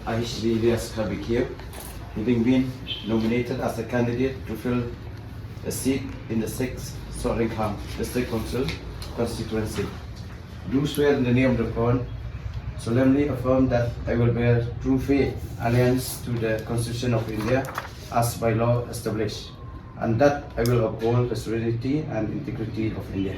Elias having been nominated as a candidate to fill a seat in the 6th Ngam District Council constituency. Do swear in the name of the God, solemnly affirm that I will bear true faith and allegiance to the Constitution of India as by law established, and that I will uphold the sovereignty and integrity of India.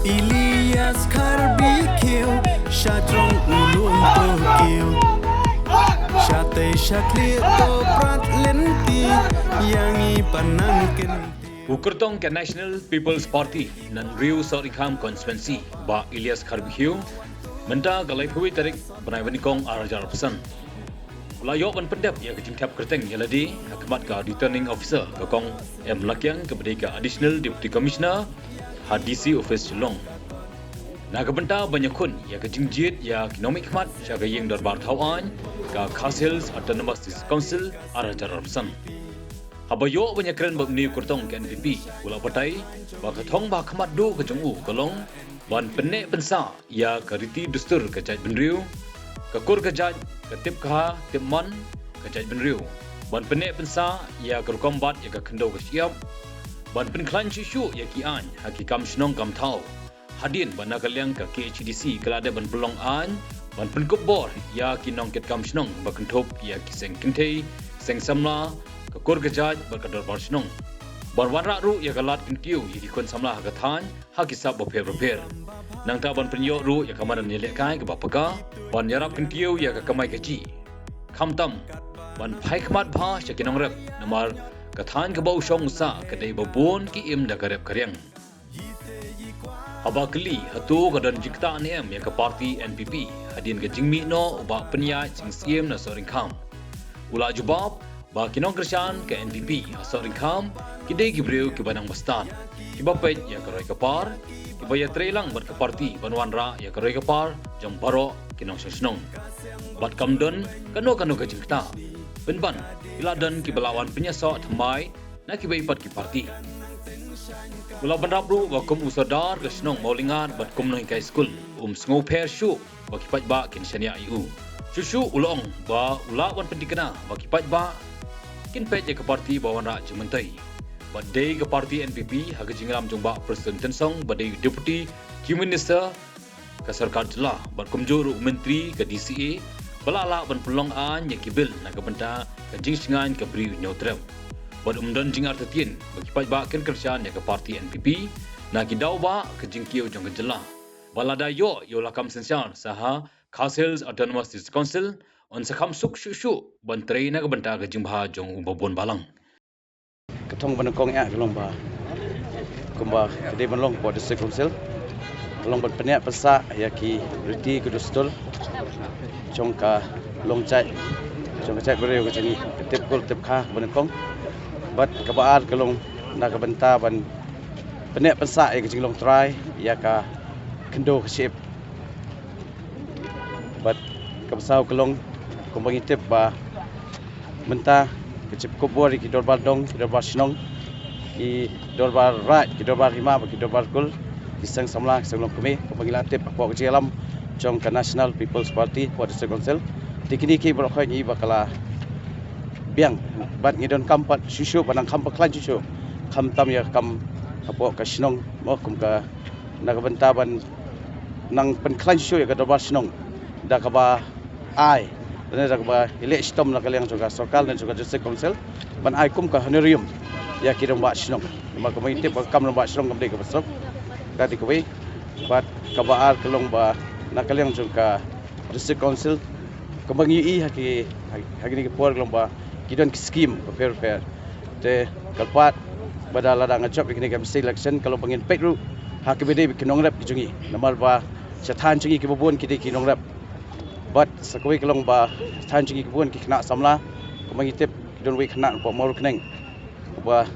Elias Karbikiu Shatrong ulun Tokyo Shakri to prat lenti yangi panang kenti Ukurtong ke National People's Party nan Riu Ngam constituency ba Elias Karbikiu menta galai phui tarik banai wanikong arajar pesan Layo ban pendap ya kecim tap kerteng yaladi hakimat ka returning officer kakong lakyang kepada ka additional deputy commissioner HDC Office Long. Naga benta banyak kun ya kejingjit ya ekonomi khmat jaga yang darbar thawan ka Khasils Autonomous District Council arajar pesan. Habayo banyak keren bagni kurtong ke NPP ula patai ba kathong ba khmat do ke jungu kolong ban penek pensa ya kariti dustur ke jaj benriu ke kur ke jaj ke tip kha tip man ke jaj benriu ban penek pensa ya ke kombat ya ke kendo ke siap ban penklan shishu ya ki an hakikam shnong kam thau hadin ban nakaliang ka KHDC kelada ban pelong an ban penkup bor ya ki nong ket kam shnong ba kentop ya ki seng kentei seng samla ka kur gejaj ba kadar bar shnong ban wanra ru ya galat kenkiu ya ki kun samla ka than ha ki sab bo pher nang ta ban penyo ru ya kamanan ni lekai ka bapaka ban yarap kenkiu ya ka kamai ka ji khamtam ban phai khmat bha ya ki nong rep namar Kathan kabau shong sa kadai babon ki im da karep karyang. Abakli hatu kadan jikta Snem ya ke parti NPP hadin ke jingmi no uba penya jing siem na Ngam. Ula jubab ba kinong kersan ke NPP Ngam kidai gibreu ki banang bastan. Kibapet ya ke roi kapar kibaya trelang bat ke parti banwanra ya ke roi kapar jang baro kinong sesnong. Bat kamdon kano ke jikta. Benban iladan ki belawan penyesok thamai na ki baipat ki parti Ula banrabru wa kum Sordar ke Snong maulingan bat kum Nonghikai school sngo pair shu wa ki Paidbah kin Shaniah shushu ulong ba ula wan pendikana wa ki Paidbah kin pej ke parti bawan ra jementai ba dei ke parti NPP ha ke jingram jongba presiden tensong ba dei deputy chief minister ke sarkar jela bat kum juru menteri ke DCA balala ban pelong an ya kibil na kabenta ka jingsingan ka bri neutral bad umdan jing Artatien bagi Paidbah ken kerjaan ya ke parti NPP na ki dauba ka jingkiu jong jela balada yo lakam sensian saha Khasils Autonomous District Council on sakham suk shu ban trei na kabenta ka jingba jong babon balang Katong banakong ya gelong ba kumba kede banlong po District Council long ban penek pesa ya ki riti kudustul Chongka longcai chongcai bereu ke sini tip kul tip kha banakong bat kabaar kelong na kabenta ban penek pensa ya ke long try ya ka kendo ke shape bat kabsau kelong kumbangi tip ba menta ke chip kubor ki dorbar dong ki dorbar snong ki dorbar right ki dorbar lima ki dorbar kul ki sang samla sang long keme kumbangi latip apa ke alam Jong ke National People's Party for District Council tikini ki berkhoi ni bakala biang bat ngidon kampat susu panang kampak klan susu kam tam ya kam apo ka snong mo kum ka nagabentaban nang penklan susu ya ka dobar snong da ka ba ai dan da ka ba elect stom na kalyang juga sokal dan juga District Council ban ai kum ka honorarium ya ki dong ba snong ma komite ba kam ba snong kam de ka besok ka di kwe bat ka ba ar kelong ba nakalyang jungka District Council kembangi haki ni por lomba kidon skim fair te kalpat pada ladang job ikni kam selection kalau pengin petru haki bede kinong rap kijungi namal ba chathan chingi ki bobon kidi kinong rap but sakoi kelong ba chathan chingi ki bobon ki kena samla kembangi tip kidon we kena po mor kneng ba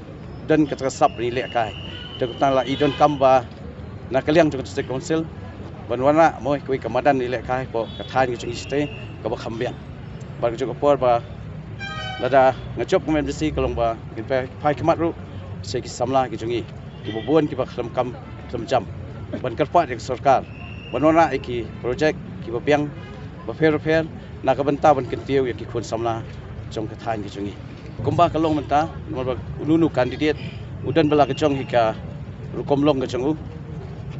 dan katrasap ni lek kai te kutang la idon kamba nakalyang jungka District Council Banwana mo kui kamadan ni lek kai po kathan ki stay ka ba khambian ba ju por ba lada ngachop kemen besi kalong ba kin pai kemat ru se ki samla ki jungi ki bubuan ki ba kam jam ban karpat ek sarkar banwana iki project ki ba piang ba fer na ka banta ban kin tiu ki khun samla jong kathan ki jungi kumba kalong menta mo ba nunu candidate udan bala ka jong hika rukom long ka jong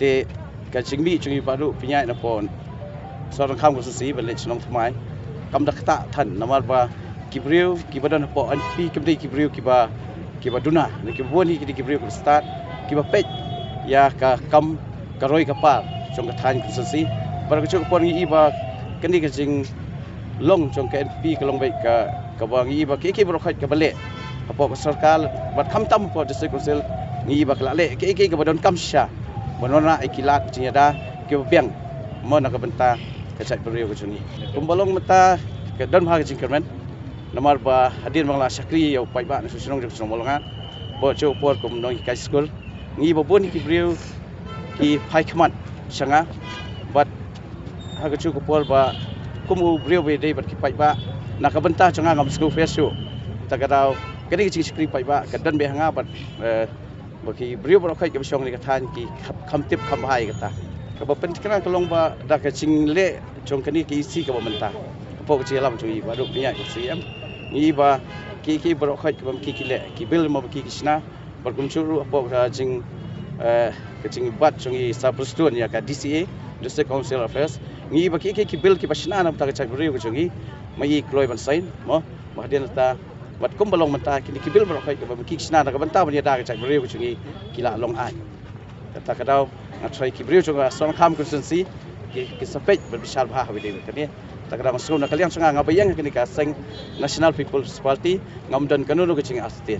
te ka chingmi chungi baru pinyai na pon sorang kham ko si ban le chnong thmai kam dak ta than namar ba kibriu kibadan po an pi kibri kibriu kiba duna ni kiboni ki kibriu ko start kiba pej ya ka kam karoi kapal chong ka than ko si bar ko chok pon gi ba kani ka jing long chong ka np ka long bai ka bang gi ba ki bro khat ka bale apo sarkar bat kham tam po district council ngi ba kala le ki ka badon kam sha Banona ikilat cinyada ke biang mo nak benta ke chat beriu ke sungi kumbalong mata ke dan bhag jingkermen namar ba hadir mangla Shakri yo Paidbah na susunong jong bolongan bo cho por kum Nonghikai school ngi bo bun ki beriu ki phai khman sanga bat ha chu ko por ba kum beriu be dei bat ki Paidbah nak benta changa ngam school fesu tagadau kani ki Shakri Paidbah ke dan be hanga bat bagi beriu berokoi ke besong ni kathan ki kham tip kham hai kata ka ba pen kana kalong ba da ka ching le chong kani ki isi ka ba menta po ka chilam chui ba duk pinya ki siam ni ba ki berokoi ke ba ki le ki bil ma ki kisna bar kum churu po ka ching ka ching bat chong i sub student ya ka DCA district council affairs ni ba ki bil ki basna na ta ka chak beriu ka chong i mai kloi ban sain mo ma dia ta bat kum balong menta kini kibil berokoi ke ba ki kisna da ka banta ban ya da ka chak beriu ka chong i kila long ai kata kadau ngatrai ki beriu chong son kham constituency ki sapej berbisal bah we de kani ta kadau masuk na kalian songa ngabayang kini ka seng national people's party ngam dan kanunu ke ching Artatien